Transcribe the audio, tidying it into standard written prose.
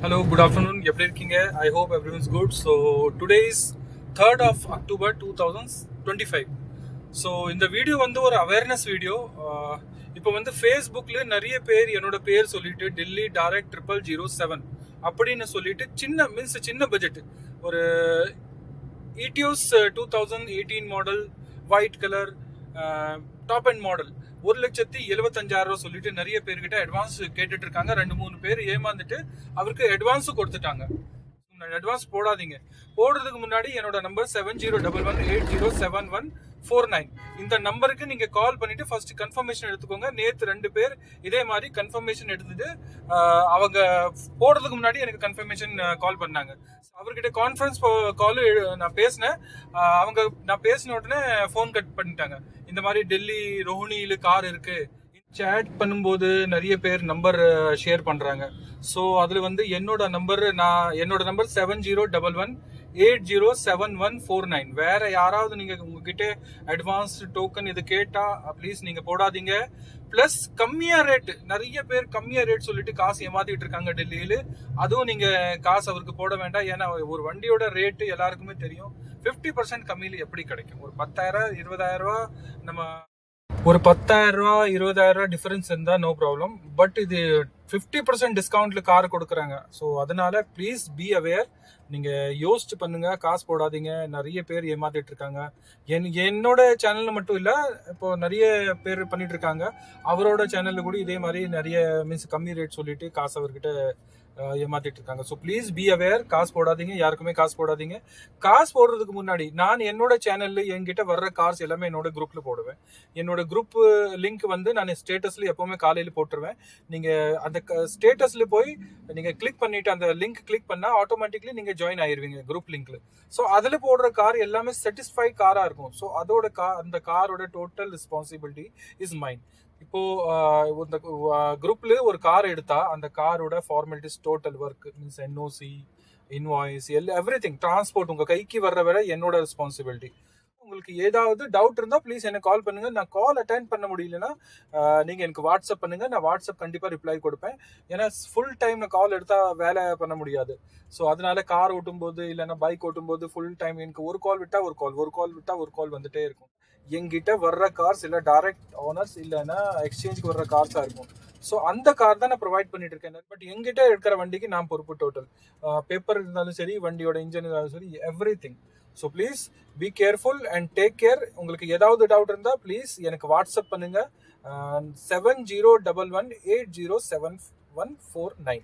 Hello, good afternoon. எப்படி இருக்கீங்க? I hope everyone's good. So today is 3rd of October 2025. So இந்த video வந்து ஒரு அவேர்னஸ் வீடியோ. இப்போ வந்து ஃபேஸ்புக்கில் நிறைய பேர் என்னோட பேர் சொல்லிட்டு டெல்லி டைரக்ட் 0007 அப்படின்னு சொல்லிட்டு சின்ன பட்ஜெட் ஒரு ஈட்டியோஸ் 2018 model white colour top and model 1,75,000 சொல்லிட்டு நிறைய பேர்கிட்ட அட்வான்ஸ் கேட்டுட்டு இருக்காங்க. 2-3 பேர் ஏமாந்துட்டு அவருக்கு அட்வான்ஸும் கொடுத்துட்டாங்க. அட்வான்ஸ் போடாதீங்க. போடுறதுக்கு முன்னாடி என்னோட நம்பர் 7011807149 இந்த நம்பருக்கு நீங்க கால் பண்ணிட்டு ஃபர்ஸ்ட் கன்ஃபர்மேஷன் எடுத்துக்கோங்க. நேத்து 2 பேர் இதே மாதிரி கன்ஃபர்மேஷன் எடுத்துட்டு அவங்க போடுறதுக்கு முன்னாடி எனக்கு கன்ஃபர்மேஷன் கால் பண்ணாங்க. அவர்கிட்ட கான்ஃபரன்ஸ் கால் நான் பேசினேன். நான் பேசின உடனே ஃபோன் கட் பண்ணிட்டாங்க. இந்த மாதிரி டெல்லி ரோஹிணியில கார் இருக்கு. சேட் பண்ணும்போது நிறைய பேர் நம்பர் ஷேர் பண்றாங்க. ஸோ அதுல வந்து என்னோட நம்பர் 7011807149. வேற யாராவது நீங்க உங்ககிட்ட அட்வான்ஸ் டோக்கன் இது கேட்டா ப்ளீஸ் நீங்க போடாதீங்க. பிளஸ் கம்மியா ரேட், நிறைய பேர் கம்மியா ரேட் சொல்லிட்டு காசு ஏமாத்திட்டு இருக்காங்க டெல்லியில. அதுவும் நீங்க காசு அவருக்கு போட வேண்டாம். ஏன்னா ஒரு வண்டியோட ரேட்டு எல்லாருக்குமே தெரியும். 50% கம்மியில எப்படி கிடைக்கும்? ஒரு 10,000 20,000 நம்ம ஒரு 10,000 20,000 டிஃபரன்ஸ் இருந்தா நோ ப்ராப்ளம். பட் இது 50% டிஸ்கவுண்ட்ல கார் கொடுக்குறாங்க. ஸோ அதனால ப்ளீஸ் பி அவேர். நீங்க யோசிச்சு பண்ணுங்க, காசு போடாதீங்க. நிறைய பேர் ஏமாத்திட்டு இருக்காங்க. என்னோட சேனல்ல மட்டும் இல்ல, இப்போ நிறைய பேர் பண்ணிட்டு இருக்காங்க. அவரோட சேனல்ல கூட இதே மாதிரி நிறைய கம்மி ரேட் சொல்லிட்டு காசு அவர்கிட்ட ஏமாத்திட்டு இருக்காங்க. So please be aware. காசு போடாதீங்க, யாருக்குமே காசு போடாதீங்க. காசு போடுறதுக்கு முன்னாடி நான் என்னோட சேனல்ல என்கிட்ட வர்ற கார்ஸ் எல்லாமே என்னோட குரூப்ல போடுவேன். என்னோட குரூப் லிங்க் வந்து நான் ஸ்டேட்டஸ்ல எப்பவுமே காலையில போட்டுருவேன். நீங்க அந்த ஸ்டேட்டஸ்ல போய் நீங்க கிளிக் பண்ணிட்டு அந்த லிங்க் கிளிக் பண்ணா ஆட்டோமேட்டிக்லி நீங்க ஜாயின் ஆயிருவீங்க குரூப் லிங்க்ல. ஸோ அதுல போடுற கார் எல்லாமே சாட்டிஸ்ஃபை காரா இருக்கும். ஸோ அதோட அந்த காரோட டோட்டல் ரெஸ்பான்சிபிலிட்டி இஸ் மைன். இப்போ இந்த குரூப்ல ஒரு கார் எடுத்தா அந்த காரோட formalities, total work means NOC, invoice, everything, transport உங்க கைக்கு வர்ற வரை என்னோட ரெஸ்பான்சிபிலிட்டி. உங்களுக்கு ஏதாவது டவுட் இருந்தா ப்ளீஸ் எனக்கு கால் பண்ணுங்க. நான் கால் அட்டென்ட் பண்ண முடியலன்னா நீங்க எனக்கு வாட்ஸ்அப் பண்ணுங்க. நான் வாட்ஸ்அப் கண்டிப்பா ரிப்ளை கொடுப்பேன். ஏன்னா ஃபுல் டைம் நான் கால் எடுத்தா வேலை பண்ண முடியாது. ஸோ அதனால கார் ஓட்டும் போது இல்லைன்னா பைக் ஓட்டும் போது ஃபுல் டைம் எனக்கு ஒரு கால் விட்டா ஒரு கால் வந்துட்டே இருக்கும். எங்கிட்ட வர்ற கார்ஸ் இல்லை டைரக்ட் ஓனர்ஸ் இல்லைன்னா எக்ஸ்சேஞ்சுக்கு வர்ற கார்ஸா இருக்கும். ஸோ அந்த கார் தான் நான் ப்ரொவைட் பண்ணிட்டு இருக்கேன். பட் எங்கிட்ட இருக்கிற வண்டிக்கு நான் பொறுப்பு. டோட்டல் பேப்பர் இருந்தாலும் சரி, வண்டியோட இன்ஜின் இருந்தாலும் சரி, every thing. So please be careful and take care. உங்களுக்கு ஏதாவது டவுட் இருந்தால் ப்ளீஸ் எனக்கு வாட்ஸ்அப் பண்ணுங்க. 7011807149.